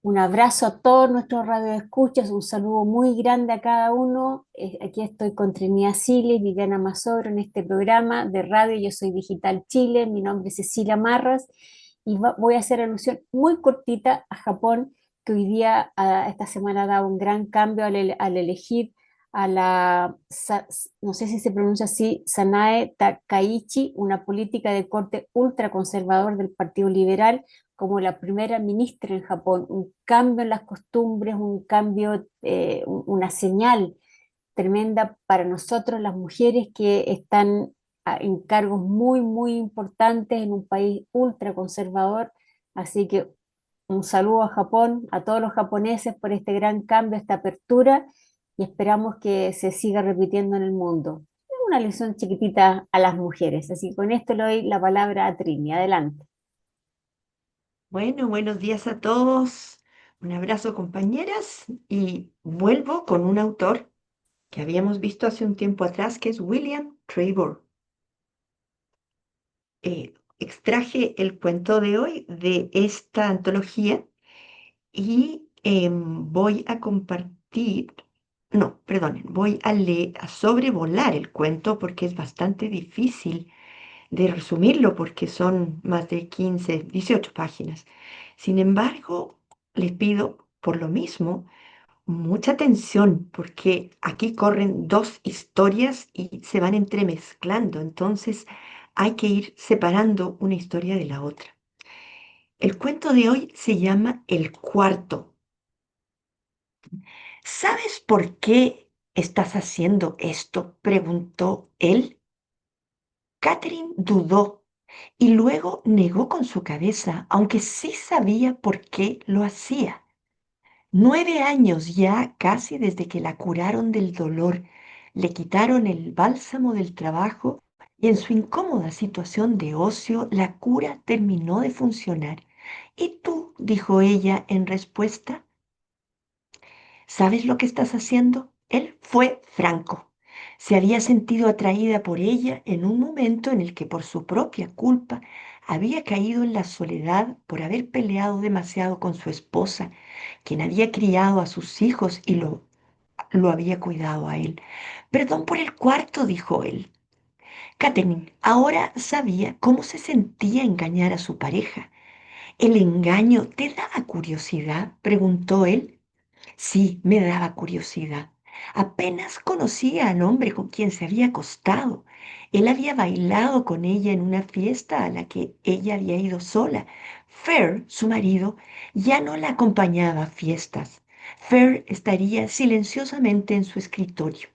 Un abrazo a todos nuestros radioescuchas, un saludo muy grande a cada uno. Aquí estoy con Trinidad Siles, Viviana Mazoro en este programa de radio. Yo soy Digital Chile, mi nombre es Cecilia Marras y voy a hacer alusión muy cortita a Japón, que hoy día, esta semana, ha dado un gran cambio al elegir a no sé si se pronuncia así, Sanae Takaichi, una política de corte ultraconservador del Partido Liberal como la primera ministra en Japón, un cambio en las costumbres, un cambio, una señal tremenda para nosotros, las mujeres que están en cargos muy, muy importantes en un país ultra conservador. Así que un saludo a Japón, a todos los japoneses por este gran cambio, esta apertura, y esperamos que se siga repitiendo en el mundo. Es una lección chiquitita a las mujeres. Así que con esto le doy la palabra a Trini. Adelante. Bueno, buenos días a todos. Un abrazo, compañeras. Y vuelvo con un autor que habíamos visto hace un tiempo atrás, que es William Trevor. Extraje el cuento de hoy de esta antología y voy a compartir, no, perdonen, voy a leer, a sobrevolar el cuento porque es bastante difícil de resumirlo porque son más de 15, 18 páginas. Sin embargo, les pido por lo mismo mucha atención porque aquí corren dos historias y se van entremezclando, entonces hay que ir separando una historia de la otra. El cuento de hoy se llama El cuarto. ¿Sabes por qué estás haciendo esto?, preguntó él. Catherine dudó y luego negó con su cabeza, aunque sí sabía por qué lo hacía. 9 años ya, casi desde que la curaron del dolor, le quitaron el bálsamo del trabajo y en su incómoda situación de ocio la cura terminó de funcionar. ¿Y tú?, dijo ella en respuesta. ¿Sabes lo que estás haciendo? Él fue franco. Se había sentido atraída por ella en un momento en el que por su propia culpa había caído en la soledad por haber peleado demasiado con su esposa, quien había criado a sus hijos y lo había cuidado a él. Perdón por el cuarto, dijo él. Catherine ahora sabía cómo se sentía engañar a su pareja. ¿El engaño te daba curiosidad?, preguntó él. Sí, me daba curiosidad. Apenas conocía al hombre con quien se había acostado. Él había bailado con ella en una fiesta a la que ella había ido sola. Fer, su marido, ya no la acompañaba a fiestas. Fer estaría silenciosamente en su escritorio.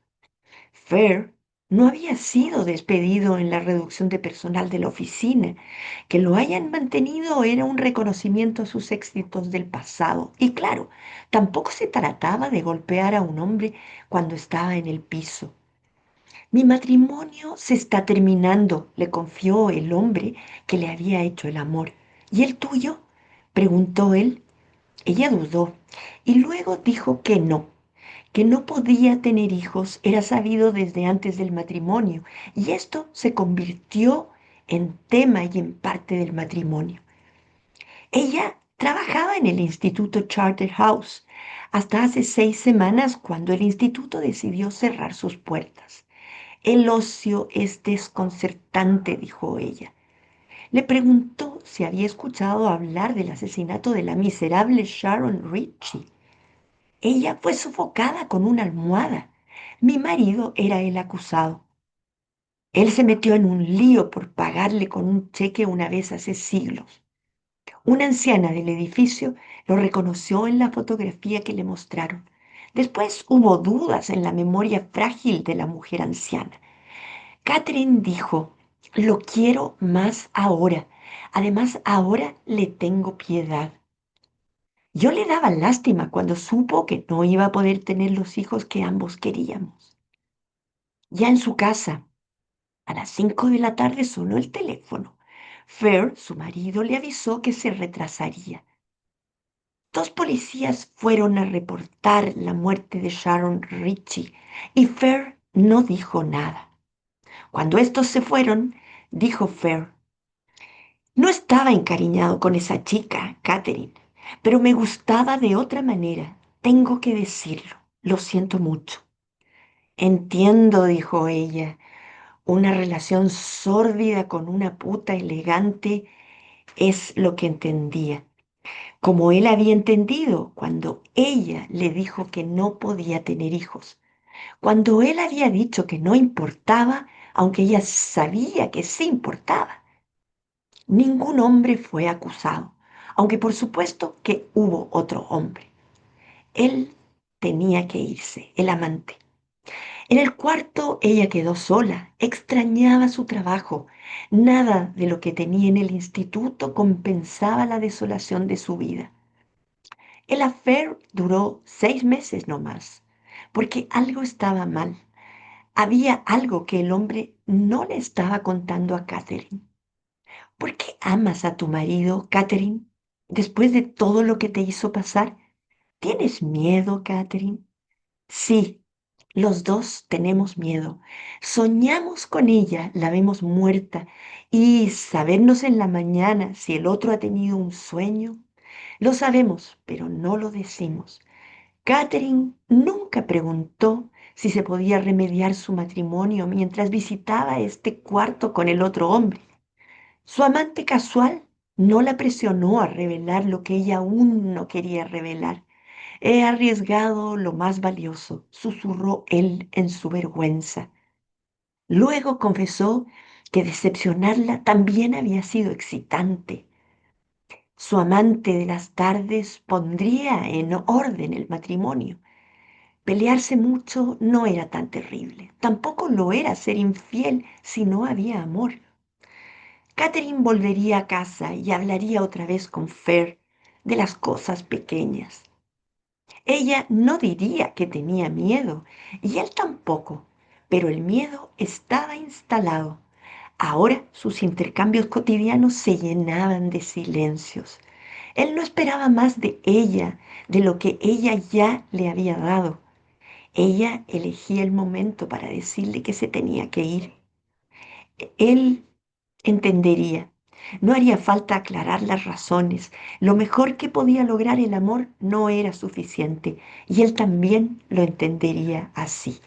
Fer no había sido despedido en la reducción de personal de la oficina. Que lo hayan mantenido era un reconocimiento a sus éxitos del pasado. Y claro, tampoco se trataba de golpear a un hombre cuando estaba en el piso. Mi matrimonio se está terminando, le confió el hombre que le había hecho el amor. ¿Y el tuyo?, preguntó él. Ella dudó y luego dijo que no podía tener hijos, era sabido desde antes del matrimonio, y esto se convirtió en tema y en parte del matrimonio. Ella trabajaba en el Instituto Charterhouse hasta hace 6 semanas, cuando el instituto decidió cerrar sus puertas. El ocio es desconcertante, dijo ella. Le preguntó si había escuchado hablar del asesinato de la miserable Sharon Ritchie. Ella fue sofocada con una almohada. Mi marido era el acusado. Él se metió en un lío por pagarle con un cheque una vez hace siglos. Una anciana del edificio lo reconoció en la fotografía que le mostraron. Después hubo dudas en la memoria frágil de la mujer anciana. Catherine dijo, lo quiero más ahora. Además, ahora le tengo piedad. Yo le daba lástima cuando supo que no iba a poder tener los hijos que ambos queríamos. Ya en su casa, a las 5 de la tarde sonó el teléfono. Fer, su marido, le avisó que se retrasaría. Dos policías fueron a reportar la muerte de Sharon Ritchie y Fer no dijo nada. Cuando estos se fueron, dijo Fer, no estaba encariñado con esa chica, Catherine. pero me gustaba de otra manera. Tengo que decirlo. Lo siento mucho. Entiendo, dijo ella, una relación sórdida con una puta elegante es lo que entendía, como él había entendido cuando ella le dijo que no podía tener hijos, cuando él había dicho que no importaba, aunque ella sabía que sí importaba. Ningún hombre fue acusado, aunque por supuesto que hubo otro hombre. Él tenía que irse, el amante. En el cuarto ella quedó sola, extrañaba su trabajo. Nada de lo que tenía en el instituto compensaba la desolación de su vida. El affair duró 6 meses no más, porque algo estaba mal. Había algo que el hombre no le estaba contando a Catherine. ¿Por qué amas a tu marido, Catherine, después de todo lo que te hizo pasar? ¿Tienes miedo, Catherine? Sí, los dos tenemos miedo. Soñamos con ella, la vemos muerta y sabernos en la mañana si el otro ha tenido un sueño. Lo sabemos, pero no lo decimos. Catherine nunca preguntó si se podía remediar su matrimonio mientras visitaba este cuarto con el otro hombre. Su amante casual no la presionó a revelar lo que ella aún no quería revelar. He arriesgado lo más valioso, susurró él en su vergüenza. Luego confesó que decepcionarla también había sido excitante. Su amante de las tardes pondría en orden el matrimonio. Pelearse mucho no era tan terrible. Tampoco lo era ser infiel si no había amor. Catherine volvería a casa y hablaría otra vez con Fer de las cosas pequeñas. Ella no diría que tenía miedo, y él tampoco, pero el miedo estaba instalado. Ahora sus intercambios cotidianos se llenaban de silencios. Él no esperaba más de ella, de lo que ella ya le había dado. Ella elegía el momento para decirle que se tenía que ir. Él entendería. No haría falta aclarar las razones. Lo mejor que podía lograr el amor no era suficiente y él también lo entendería así.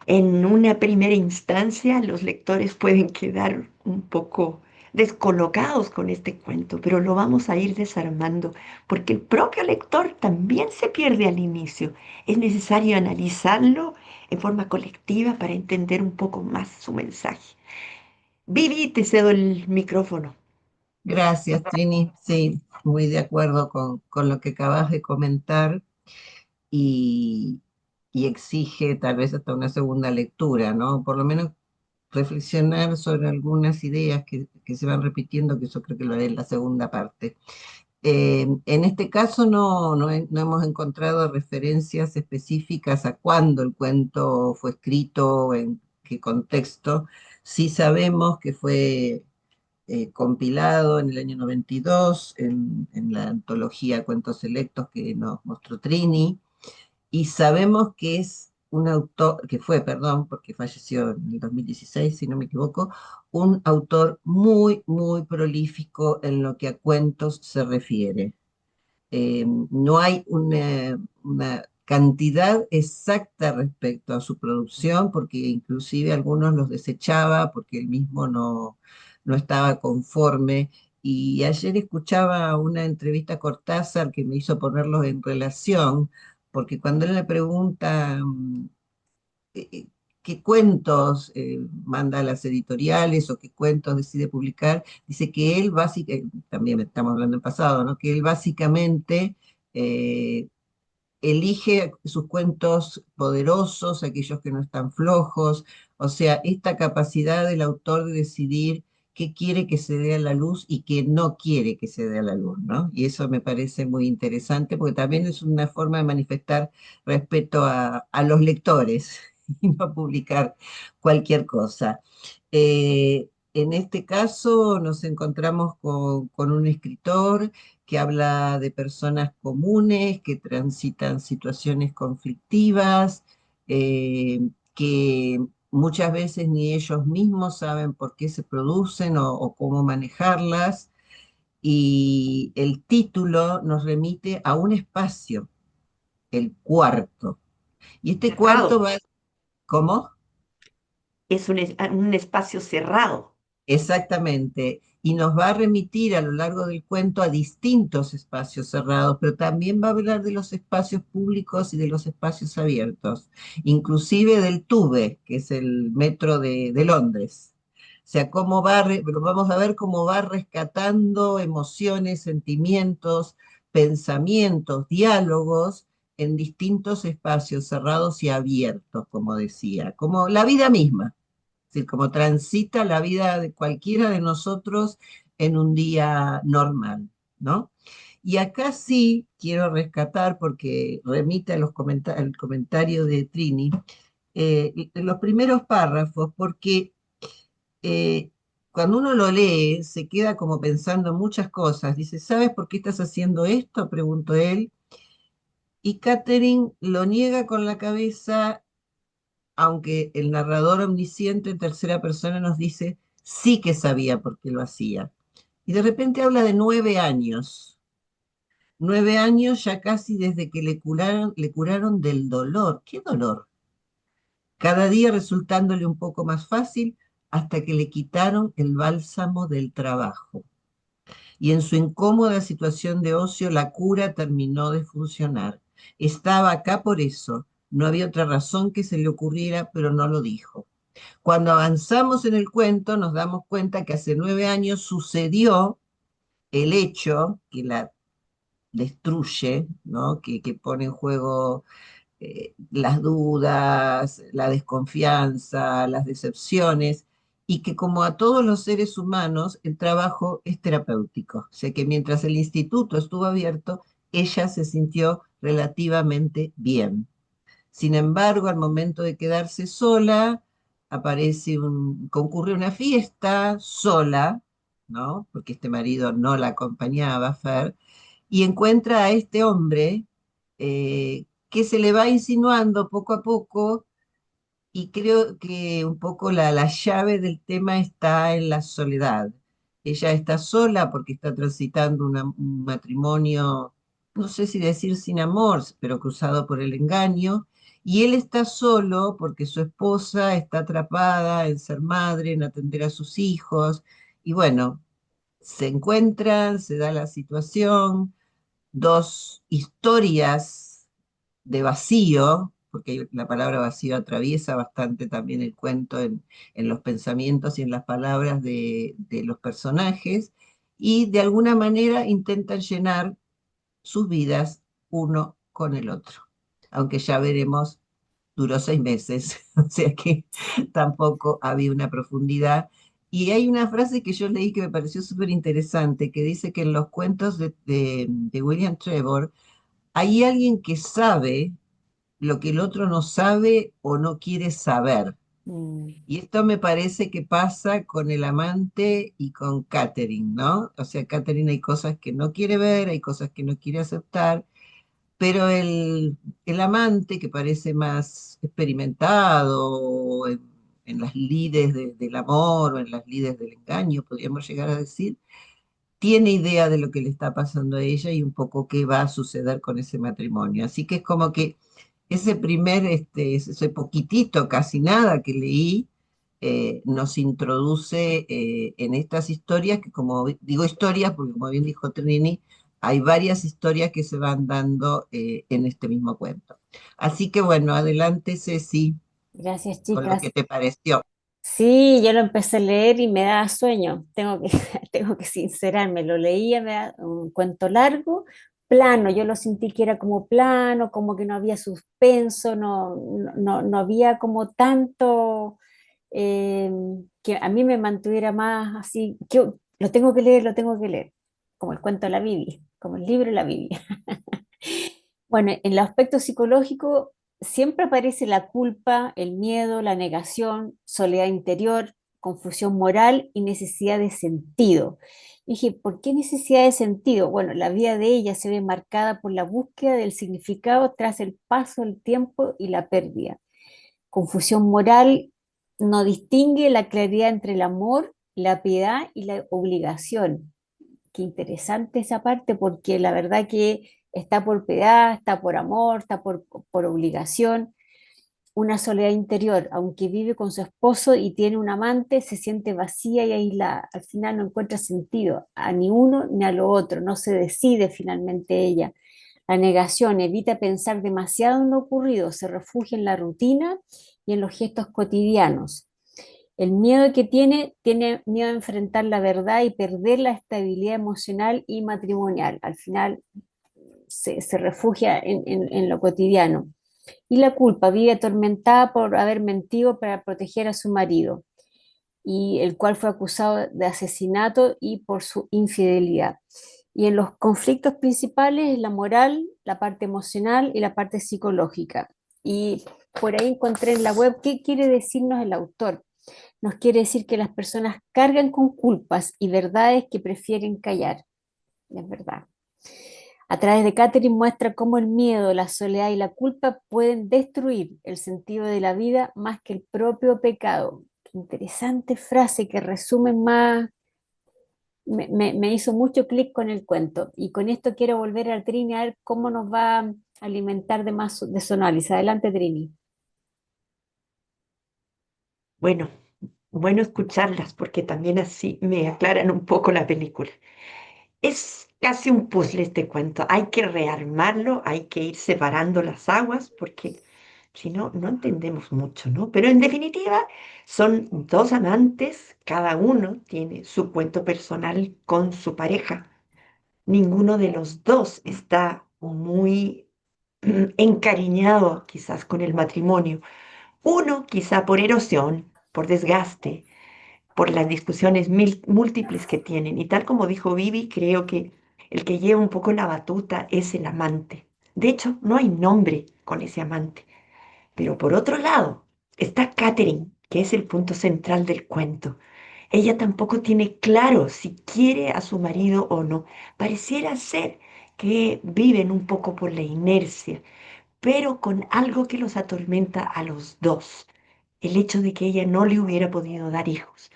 En una primera instancia, los lectores pueden quedar un poco descolocados con este cuento, pero lo vamos a ir desarmando porque el propio lector también se pierde al inicio. Es necesario analizarlo en forma colectiva para entender un poco más su mensaje. Vivi, te cedo el micrófono. Gracias, Trini. Sí, muy de acuerdo con lo que acabas de comentar y, y exige tal vez hasta una segunda lectura, ¿no? Por lo menos reflexionar sobre algunas ideas que se van repitiendo, que yo creo que lo haré en la segunda parte. En este caso no hemos encontrado referencias específicas a cuándo el cuento fue escrito, en qué contexto. Sí sabemos que fue compilado en el año 92 en la antología Cuentos Selectos que nos mostró Trini, y sabemos que es un autor, que fue, perdón, porque falleció en el 2016, si no me equivoco, un autor muy, muy prolífico en lo que a cuentos se refiere. No hay una cantidad exacta respecto a su producción, porque inclusive algunos los desechaba porque él mismo no estaba conforme. Y ayer escuchaba una entrevista a Cortázar que me hizo ponerlos en relación, porque cuando él le pregunta qué cuentos manda a las editoriales o qué cuentos decide publicar, dice que él básicamente, también estamos hablando en pasado, ¿no? Que él básicamente eh, elige sus cuentos poderosos, aquellos que no están flojos, o sea, esta capacidad del autor de decidir qué quiere que se dé a la luz y qué no quiere que se dé a la luz, ¿no? Y eso me parece muy interesante porque también es una forma de manifestar respeto a los lectores y no publicar cualquier cosa. En este caso nos encontramos con un escritor que habla de personas comunes que transitan situaciones conflictivas, que muchas veces ni ellos mismos saben por qué se producen o cómo manejarlas, y el título nos remite a un espacio, el cuarto. Y este cuarto Cerrado. va, ¿cómo? Es un espacio cerrado. Exactamente. Y nos va a remitir a lo largo del cuento a distintos espacios cerrados, pero también va a hablar de los espacios públicos y de los espacios abiertos, inclusive del Tube, que es el metro de Londres. O sea, pero vamos a ver cómo va rescatando emociones, sentimientos, pensamientos, diálogos en distintos espacios cerrados y abiertos, como decía, como la vida misma. Es decir, como transita la vida de cualquiera de nosotros en un día normal, ¿no? Y acá sí quiero rescatar, porque remite a al comentario de Trini, en los primeros párrafos, porque eh, cuando uno lo lee se queda como pensando en muchas cosas. Dice, ¿sabes por qué estás haciendo esto? Preguntó él. Y Catherine lo niega con la cabeza, aunque el narrador omnisciente en tercera persona nos dice sí que sabía por qué lo hacía. Y de repente habla de 9 años. 9 años ya casi desde que le curaron del dolor. ¿Qué dolor? Cada día resultándole un poco más fácil hasta que le quitaron el bálsamo del trabajo. Y en su incómoda situación de ocio la cura terminó de funcionar. Estaba acá por eso. No había otra razón que se le ocurriera, pero no lo dijo. Cuando avanzamos en el cuento, nos damos cuenta que hace 9 años sucedió el hecho que la destruye, ¿no? Que pone en juego las dudas, la desconfianza, las decepciones, y que como a todos los seres humanos, el trabajo es terapéutico. O sea que mientras el instituto estuvo abierto, ella se sintió relativamente bien. Sin embargo, al momento de quedarse sola, concurre una fiesta sola, ¿no? Porque este marido no la acompañaba, Fer, y encuentra a este hombre que se le va insinuando poco a poco, y creo que un poco la llave del tema está en la soledad. Ella está sola porque está transitando un matrimonio, no sé si decir sin amor, pero cruzado por el engaño, y él está solo porque su esposa está atrapada en ser madre, en atender a sus hijos, y bueno, se encuentran, se da la situación, dos historias de vacío, porque la palabra vacío atraviesa bastante también el cuento en los pensamientos y en las palabras de los personajes, y de alguna manera intentan llenar sus vidas uno con el otro. Aunque ya veremos, duró 6 meses, o sea que tampoco había una profundidad. Y hay una frase que yo leí que me pareció súper interesante, que dice que en los cuentos de William Trevor hay alguien que sabe lo que el otro no sabe o no quiere saber. Mm. Y esto me parece que pasa con el amante y con Catherine, ¿no? O sea, Catherine hay cosas que no quiere ver, hay cosas que no quiere aceptar, pero el amante, que parece más experimentado en las lides del amor o en las lides del engaño, podríamos llegar a decir, tiene idea de lo que le está pasando a ella y un poco qué va a suceder con ese matrimonio. Así que es como que ese poquitito, casi nada que leí, nos introduce en estas historias, que como digo historias, porque como bien dijo Trini, hay varias historias que se van dando en este mismo cuento. Así que bueno, adelante Ceci, Gracias, con lo que chicas. te pareció. Sí, yo lo empecé a leer y me daba sueño. Tengo que, tengo que sincerarme. Lo leía, me da un cuento largo, plano. Yo lo sentí que era como plano, como que no había suspenso, no había como tanto eh, que a mí me mantuviera más así. Que lo tengo que leer, lo tengo que leer. Como el cuento de la Biblia, como el libro de la Biblia. Bueno, en el aspecto psicológico siempre aparece la culpa, el miedo, la negación, soledad interior, confusión moral y necesidad de sentido. Dije, ¿por qué necesidad de sentido? Bueno, la vida de ella se ve marcada por la búsqueda del significado tras el paso del tiempo y la pérdida. Confusión moral no distingue la claridad entre el amor, la piedad y la obligación. qué interesante esa parte, porque la verdad que está por piedad, está por amor, está por obligación, una soledad interior, aunque vive con su esposo y tiene un amante, se siente vacía y aislada. Al final no encuentra sentido a ni uno ni a lo otro, no se decide finalmente ella. La negación evita pensar demasiado en lo ocurrido, se refugia en la rutina y en los gestos cotidianos. El miedo que tiene miedo a enfrentar la verdad y perder la estabilidad emocional y matrimonial. Al final se refugia en lo cotidiano. Y la culpa, vive atormentada por haber mentido para proteger a su marido, y el cual fue acusado de asesinato y por su infidelidad. Y en los conflictos principales, la moral, la parte emocional y la parte psicológica. Y por ahí encontré en la web qué quiere decirnos el autor. Nos quiere decir que las personas cargan con culpas y verdades que prefieren callar. Es verdad. A través de Catherine muestra cómo el miedo, la soledad y la culpa pueden destruir el sentido de la vida más que el propio pecado. Qué interesante frase que resume más, me hizo mucho clic con el cuento. Y con esto quiero volver a Trini a ver cómo nos va a alimentar de más de su análisis. Adelante, Trini. Bueno, bueno escucharlas porque también así me aclaran un poco la película. Es casi un puzzle este cuento. Hay que rearmarlo, hay que ir separando las aguas porque si no, no entendemos mucho, ¿no? Pero en definitiva, son dos amantes, cada uno tiene su cuento personal con su pareja. Ninguno de los dos está muy encariñado quizás con el matrimonio. Uno quizá por erosión, por desgaste, por las discusiones múltiples que tienen. Y tal como dijo Vivi, creo que el que lleva un poco la batuta es el amante. De hecho, no hay nombre con ese amante. Pero por otro lado, está Catherine, que es el punto central del cuento. Ella tampoco tiene claro si quiere a su marido o no. Pareciera ser que viven un poco por la inercia, pero con algo que los atormenta a los dos, el hecho de que ella no le hubiera podido dar hijos.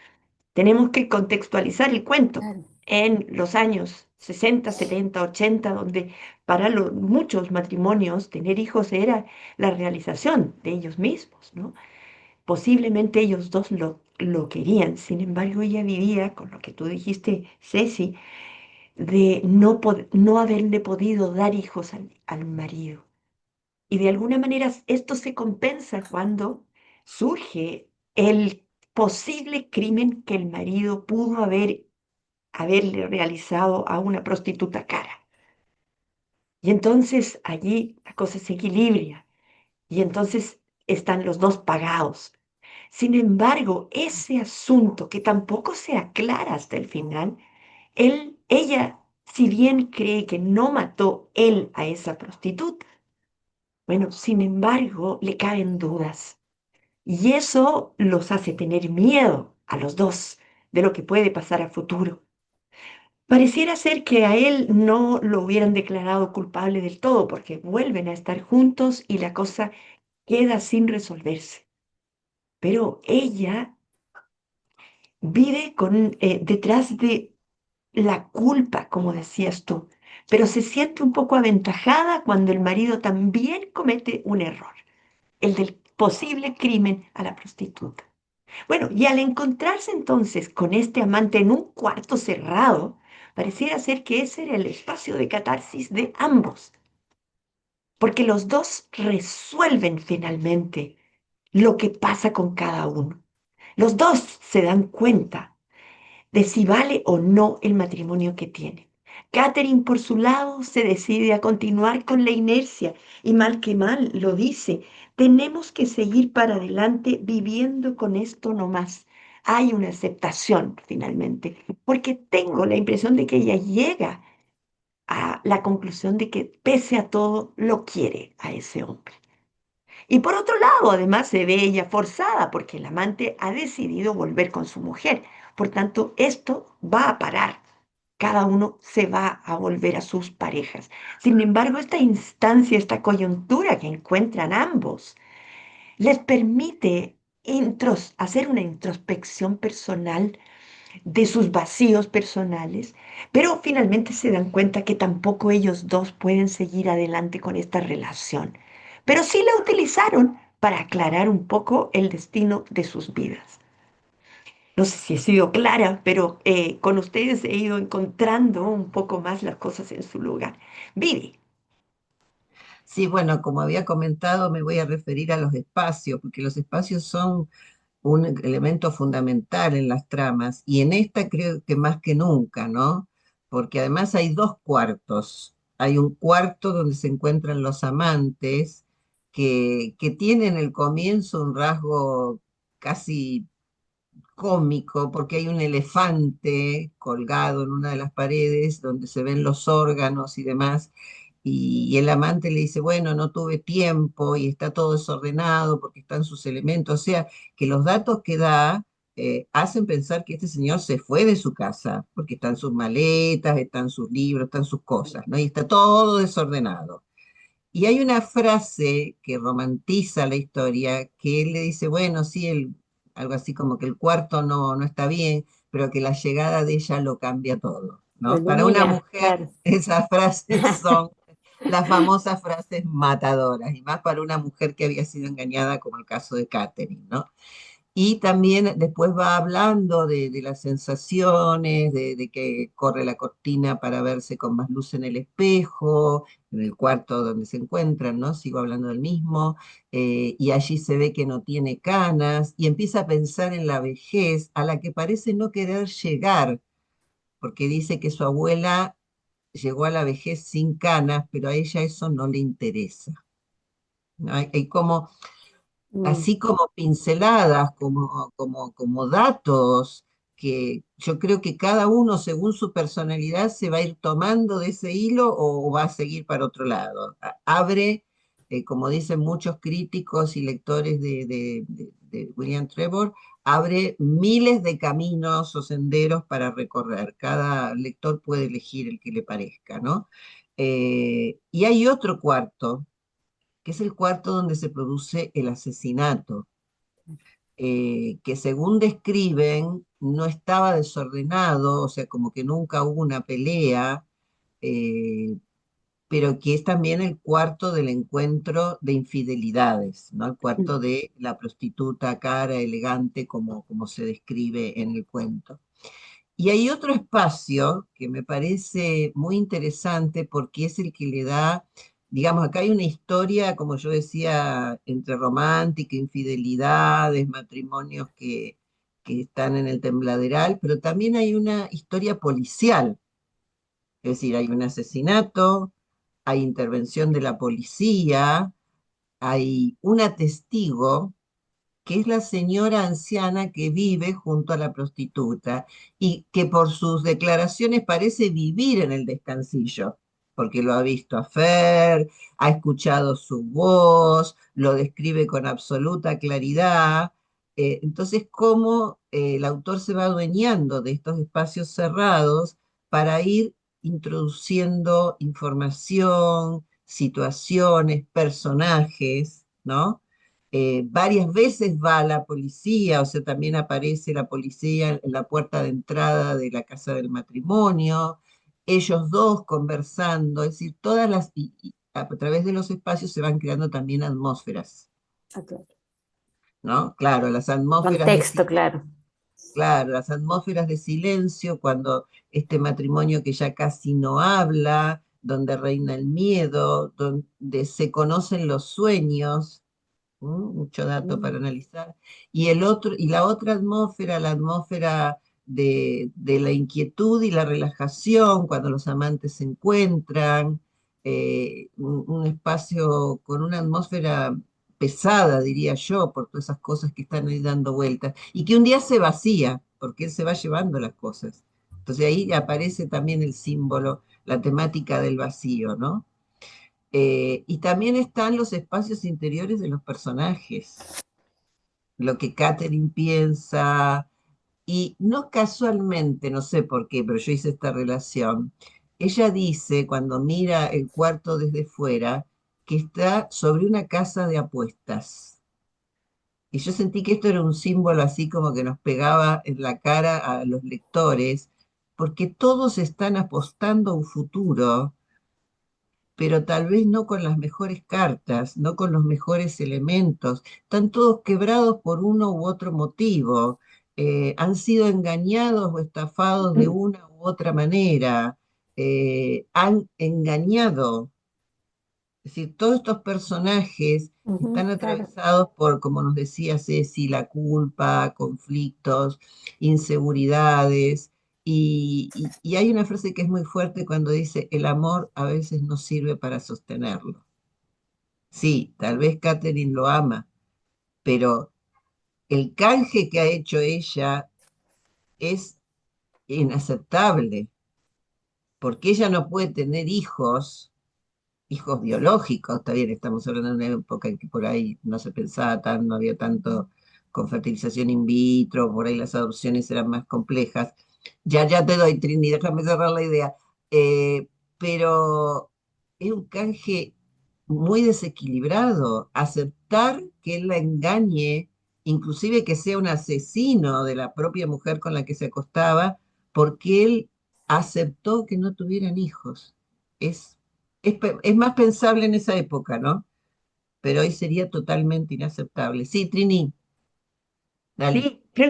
Tenemos que contextualizar el cuento Claro, en los años 60, 70, 80, donde para muchos matrimonios tener hijos era la realización de ellos mismos, ¿no? Posiblemente ellos dos lo querían, sin embargo ella vivía con lo que tú dijiste, Ceci, de no haberle podido dar hijos al marido. Y de alguna manera esto se compensa cuando surge el posible crimen que el marido pudo haberle realizado a una prostituta cara. Y entonces allí la cosa se equilibra y entonces están los dos pagados. Sin embargo, ese asunto que tampoco se aclara hasta el final, ella, si bien cree que no mató él a esa prostituta, bueno, sin embargo, le caben dudas. Y eso los hace tener miedo a los dos de lo que puede pasar a futuro. Pareciera ser que a él no lo hubieran declarado culpable del todo porque vuelven a estar juntos y la cosa queda sin resolverse. Pero ella vive detrás de la culpa, como decías tú, pero se siente un poco aventajada cuando el marido también comete un error, el del posible crimen a la prostituta. Bueno, y al encontrarse entonces con este amante en un cuarto cerrado, pareciera ser que ese era el espacio de catarsis de ambos, porque los dos resuelven finalmente lo que pasa con cada uno. Los dos se dan cuenta de si vale o no el matrimonio que tienen. Catherine, por su lado, se decide a continuar con la inercia y mal que mal lo dice, tenemos que seguir para adelante viviendo con esto nomás. Hay una aceptación finalmente, porque tengo la impresión de que ella llega a la conclusión de que pese a todo lo quiere a ese hombre. Y por otro lado, además, se ve ella forzada porque el amante ha decidido volver con su mujer. Por tanto, esto va a parar. Cada uno se va a volver a sus parejas. Sin embargo, esta instancia, esta coyuntura que encuentran ambos, les permite hacer una introspección personal de sus vacíos personales, pero finalmente se dan cuenta que tampoco ellos dos pueden seguir adelante con esta relación. Pero sí la utilizaron para aclarar un poco el destino de sus vidas. No sé si he sido clara, pero con ustedes he ido encontrando un poco más las cosas en su lugar. Vivi. Sí, bueno, como había comentado, me voy a referir a los espacios, porque los espacios son un elemento fundamental en las tramas, y en esta creo que más que nunca, ¿no? Porque además hay dos cuartos. Hay un cuarto donde se encuentran los amantes, que tienen el comienzo un rasgo casi cómico, porque hay un elefante colgado en una de las paredes donde se ven los órganos y demás, y el amante le dice, bueno, no tuve tiempo y está todo desordenado porque están sus elementos, o sea, que los datos que da hacen pensar que este señor se fue de su casa, porque están sus maletas, están sus libros, están sus cosas, ¿no? Y está todo desordenado. Y hay una frase que romantiza la historia, que él le dice, bueno, sí, algo así como que el cuarto no está bien, pero que la llegada de ella lo cambia todo, Lo ¿no? Para una ilumina, mujer, claro. esas frases son las famosas frases matadoras, y más para una mujer que había sido engañada, como el caso de Catherine, ¿no? Y también después va hablando de las sensaciones, de que corre la cortina para verse con más luz en el espejo, en el cuarto donde se encuentran, ¿no? Sigo hablando del mismo, y allí se ve que no tiene canas, y empieza a pensar en la vejez a la que parece no querer llegar, porque dice que su abuela llegó a la vejez sin canas, pero a ella eso no le interesa, ¿no? Hay como Mm, así como pinceladas, como datos, que yo creo que cada uno, según su personalidad, se va a ir tomando de ese hilo o va a seguir para otro lado. Abre, como dicen muchos críticos y lectores de William Trevor, abre miles de caminos o senderos para recorrer. Cada lector puede elegir el que le parezca, ¿no? Y hay otro cuarto, que es el cuarto donde se produce el asesinato, que según describen no estaba desordenado, o sea, como que nunca hubo una pelea, eh, pero que es también el cuarto del encuentro de infidelidades, ¿no? El mm, cuarto de la prostituta cara, elegante, como se describe en el cuento. Y hay otro espacio que me parece muy interesante porque es el que le da, digamos, acá hay una historia, como yo decía, entre romántica, infidelidades, matrimonios que están en el tembladeral, pero también hay una historia policial, es decir, hay un asesinato, hay intervención de la policía, hay una testigo que es la señora anciana que vive junto a la prostituta y que por sus declaraciones parece vivir en el descansillo, porque lo ha visto a Fer, ha escuchado su voz, lo describe con absoluta claridad. Entonces, cómo el autor se va adueñando de estos espacios cerrados para ir introduciendo información, situaciones, personajes, ¿no? Varias veces va la policía, o sea, también aparece la policía en la puerta de entrada de la casa del matrimonio, ellos dos conversando, es decir, y a través de los espacios se van creando también atmósferas, ok. ¿no? Claro, las atmósferas de Contexto, silencio. claro. Claro, las atmósferas de silencio, cuando este matrimonio que ya casi no habla, donde reina el miedo, donde se conocen los sueños, mucho dato para Mm, analizar. Y la otra atmósfera, la atmósfera de la inquietud y la relajación, cuando los amantes se encuentran, un espacio con una atmósfera pesada, diría yo, por todas esas cosas que están ahí dando vueltas, y que un día se vacía, porque él se va llevando las cosas. Entonces ahí aparece también el símbolo, la temática del vacío, ¿no? Y también están los espacios interiores de los personajes, lo que Catherine piensa, y no casualmente, no sé por qué, pero yo hice esta relación. Ella dice, cuando mira el cuarto desde fuera, que está sobre una casa de apuestas. Y yo sentí que esto era un símbolo así como que nos pegaba en la cara a los lectores, porque todos están apostando a un futuro, pero tal vez no con las mejores cartas, no con los mejores elementos. Están todos quebrados por uno u otro motivo. Han sido engañados o estafados de una u otra manera. Han engañado. Es decir, todos estos personajes Ujú, están claro. atravesados por, como nos decía Ceci, la culpa, conflictos, inseguridades. Y hay una frase que es muy fuerte cuando dice, el amor a veces no sirve para sostenerlo. Sí, tal vez Catherine lo ama, pero el canje que ha hecho ella es inaceptable, porque ella no puede tener hijos biológicos, está bien, estamos hablando de una época en que por ahí no se pensaba tan, no había tanto con fertilización in vitro, por ahí las adopciones eran más complejas. Ya te doy, Trini, déjame cerrar la idea. Pero es un canje muy desequilibrado. Aceptar que él la engañe, inclusive que sea un asesino de la propia mujer con la que se acostaba, porque él aceptó que no tuvieran hijos. Es es más pensable en esa época, ¿no? Pero hoy sería totalmente inaceptable. Sí, Trini, dale. Sí,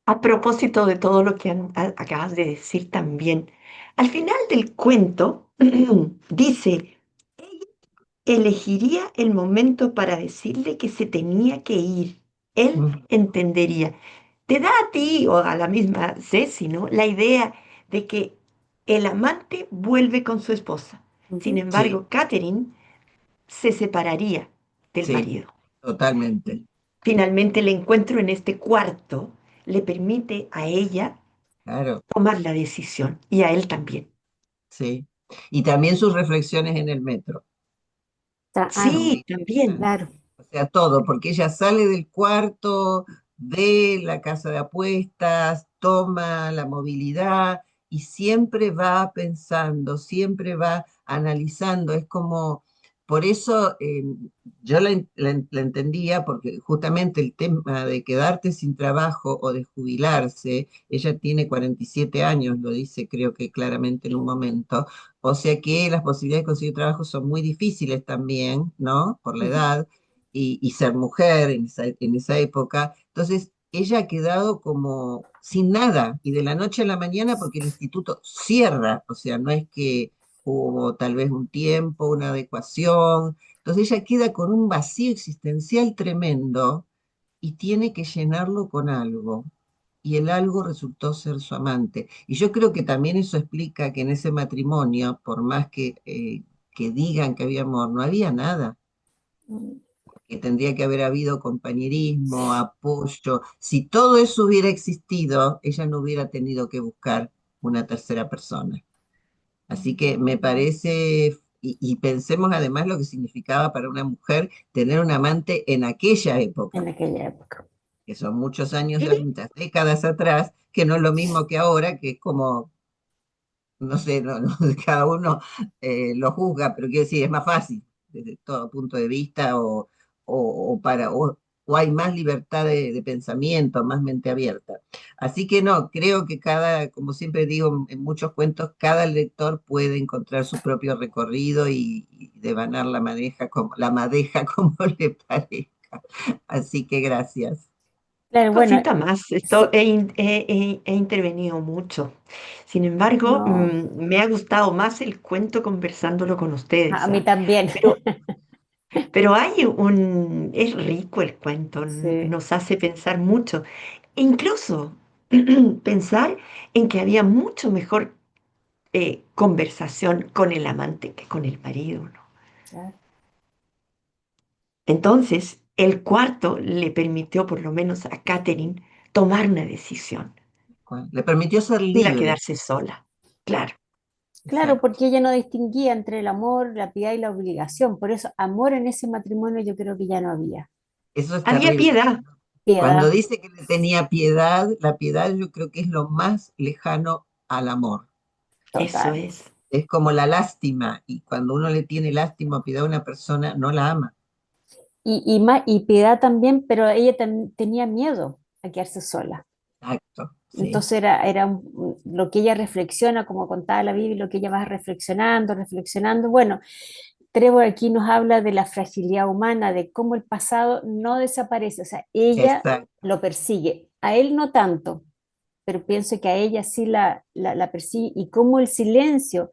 a propósito de todo lo que acabas de decir también, al final del cuento dice, elegiría el momento para decirle que se tenía que ir. Él Mm, entendería. Te da a ti o a la misma Ceci, ¿no? La idea de que el amante vuelve con su esposa. Sin Ujú. sí, embargo, Catherine se separaría del sí, marido. totalmente, Finalmente, el encuentro en este cuarto le permite a ella claro, tomar la decisión y a él también. sí. Y también sus reflexiones en el metro son muy Sí, también. interesantes. Claro. O sea, todo, porque ella sale del cuarto, ve la casa de apuestas, toma la movilidad y siempre va pensando, siempre va analizando. Es como, por eso yo la entendía, porque justamente el tema de quedarte sin trabajo o de jubilarse, ella tiene 47 años, lo dice creo que claramente en un momento, o sea que las posibilidades de conseguir trabajo son muy difíciles también, ¿no? Por la Ujú. edad y ser mujer en esa época. Entonces, ella ha quedado como sin nada y de la noche a la mañana porque el instituto cierra, o sea, no es que hubo tal vez un tiempo, una adecuación. Entonces ella queda con un vacío existencial tremendo y tiene que llenarlo con algo. Y el algo resultó ser su amante. Y yo creo que también eso explica que en ese matrimonio, por más que digan que había amor, no había nada, Mm. que tendría que haber habido compañerismo, apoyo. Si todo eso hubiera existido, ella no hubiera tenido que buscar una tercera persona. Así que me parece, y pensemos además lo que significaba para una mujer tener un amante en aquella En época, aquella época. que son muchos años, Sí, muchas décadas atrás, que no es lo mismo que ahora, que es como, no sé, cada uno lo juzga, pero quiero decir, es más fácil desde todo punto de vista o hay más libertad de pensamiento, más mente abierta. Así que no, creo que como siempre digo en muchos cuentos, cada lector puede encontrar su propio recorrido y devanar la madeja como le parezca. Así que gracias. Claro, bueno, cosita más. Esto sí, he intervenido mucho. Sin embargo, no, me ha gustado más el cuento conversándolo con a ustedes, mí ¿ah? también. Pero, pero es rico el cuento, Sí. nos hace pensar mucho. E incluso pensar en que había mucho mejor conversación con el amante que con el marido, ¿no? Claro. Entonces, el cuarto le permitió, por lo menos a Catherine, tomar una decisión. Le permitió ser Iba a libre. quedarse sola. Claro, Claro, Exacto. porque ella no distinguía entre el amor, la piedad y la obligación. Por eso, amor en ese matrimonio yo creo que ya no había. Eso es había terrible. piedad, Cuando Piedad, dice que le tenía piedad, la piedad yo creo que es lo más lejano al amor. eso total. es. Es como la lástima, y cuando uno le tiene lástima o piedad a una persona, no la ama. y Piedad también, pero ella tenía miedo a quedarse sola. Exacto, sí, Entonces lo que ella reflexiona, como contaba la Biblia, lo que ella va reflexionando, reflexionando. Bueno, Trevor aquí nos habla de la fragilidad humana, de cómo el pasado no desaparece, o sea, ella exacto, lo persigue, a él no tanto, pero pienso que a ella sí la persigue y cómo el silencio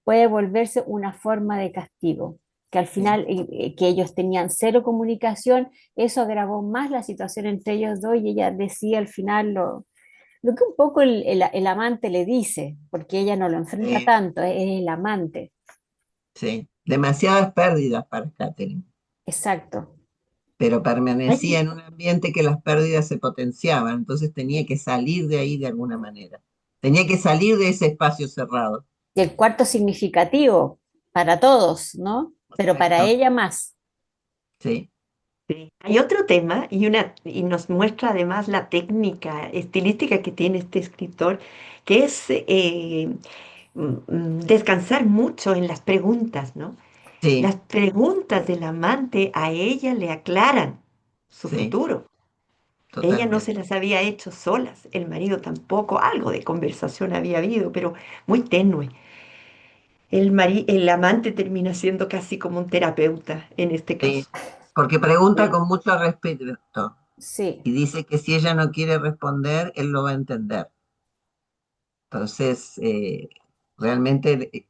puede volverse una forma de castigo, que al sí, final que ellos tenían cero comunicación, eso agravó más la situación entre ellos dos y ella decía al final lo que un poco el amante le dice, porque ella no lo enfrenta sí, tanto, es el amante, sí. Demasiadas pérdidas para Catherine, exacto. pero permanecía Ay, en un ambiente que las pérdidas se potenciaban, entonces tenía que salir de ahí de alguna manera. Tenía que salir de ese espacio cerrado. Y el cuarto significativo para todos, ¿no? Pero para Exacto, ella más. sí, sí. Hay otro tema y nos muestra además la técnica estilística que tiene este escritor, que es descansar mucho en las preguntas, ¿no? sí, Las preguntas del amante a ella le aclaran su sí, futuro. Ella no se totalmente. las había hecho solas, el marido tampoco, algo de conversación había habido, pero muy tenue. El amante termina siendo casi como un terapeuta en este Sí, caso. porque pregunta Sí. con mucho respeto Sí, y dice que si ella no quiere responder, él lo va a entender. Entonces, realmente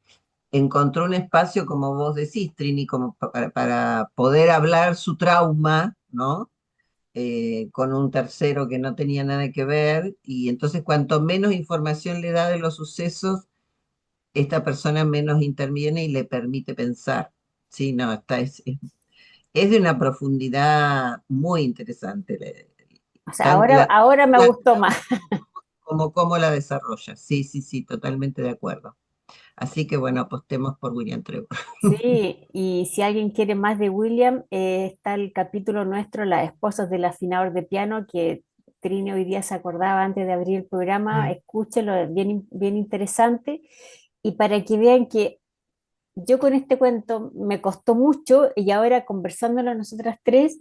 encontró un espacio, como vos decís, Trini, como para poder hablar su trauma, ¿no? Con un tercero que no tenía nada que ver, y entonces cuanto menos información le da de los sucesos, esta persona menos interviene y le permite pensar. Sí, no, es de una profundidad muy interesante, o sea, ahora me la gustó trama más. como cómo la desarrolla. Sí, sí, sí, totalmente de acuerdo. Así que bueno, apostemos por William Trevor. Sí, y si alguien quiere más de William, está el capítulo nuestro, Las esposas del afinador de piano, que Trini hoy día se acordaba antes de abrir el programa, Mm. escúchelo, es bien, bien interesante. Y para que vean que yo con este cuento me costó mucho y ahora conversándolo nosotras tres,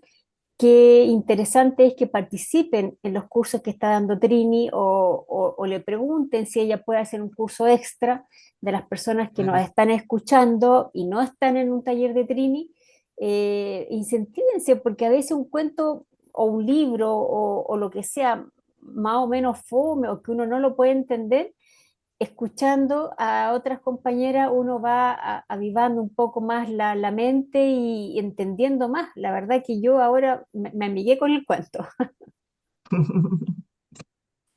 qué interesante es que participen en los cursos que está dando Trini o le pregunten si ella puede hacer un curso extra de las personas que nos Claro. están escuchando y no están en un taller de Trini. Incentívense porque a veces un cuento o un libro o lo que sea más o menos fome o que uno no lo puede entender, escuchando a otras compañeras uno va avivando un poco más la mente y entendiendo más. La verdad que yo ahora me amigué con el cuento.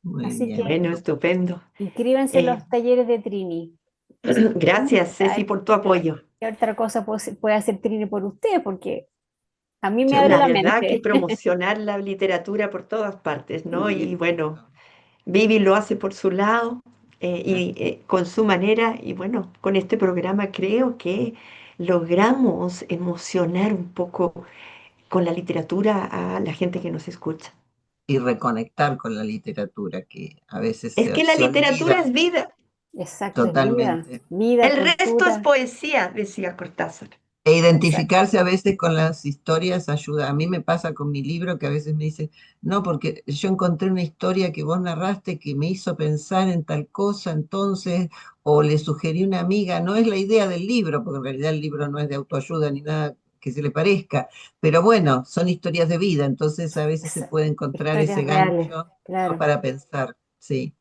Muy Así bien. que Bueno, estupendo. inscríbanse en Eh, los talleres de Trini. Y si quieren, gracias, a Ceci, ver por tu apoyo. qué otra cosa puede hacer Trini por usted, porque a mí me abre La la verdad que mente. promocionar la literatura por todas partes, ¿no? Y bueno, Exacto. Vivi lo hace por su lado y Así. con su manera. Y bueno, con este programa creo que logramos emocionar un poco con la literatura a la gente que nos escucha. Y reconectar con la literatura, que a veces Es que la se literatura es olvida vida. Exacto, es vida, totalmente. vida, El resto es cultura. poesía, decía Cortázar. E Exacto. identificarse a veces con las historias ayuda. A mí me pasa con mi libro que a veces me dicen, no, porque yo encontré una historia que vos narraste que me hizo pensar en tal cosa, entonces, o le sugerí a una amiga, no es la idea del libro, porque en realidad el libro no es de autoayuda ni nada que se le parezca, pero bueno, son historias de vida, entonces a veces se puede encontrar ese Historias reales, gancho, ¿no? claro. Para pensar, sí.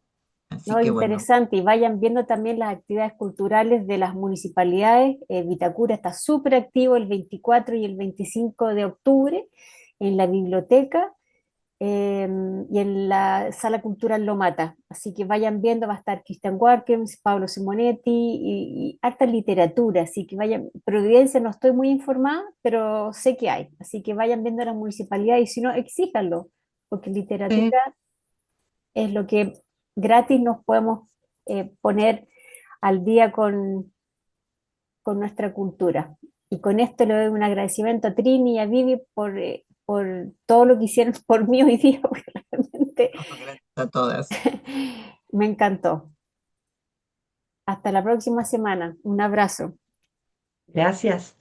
Así No, que bueno, interesante. Y vayan viendo también las actividades culturales de las municipalidades. Vitacura está súper activo el 24 y el 25 de octubre en la biblioteca eh, y en la Sala Cultural Lomata. Así que vayan viendo, va a estar Christian Warkens, Pablo Simonetti y harta literatura. Así que vayan, Providencia no estoy muy informada, pero sé que hay. Así que vayan viendo las municipalidades y si no, exíjanlo, porque sí, literatura es lo que gratis nos podemos poner al día con nuestra cultura. Y con esto le doy un agradecimiento a Trini y a Vivi por todo lo que hicieron por mí hoy día, porque realmente gracias a todas. me encantó. Hasta la próxima semana. Un abrazo. Gracias.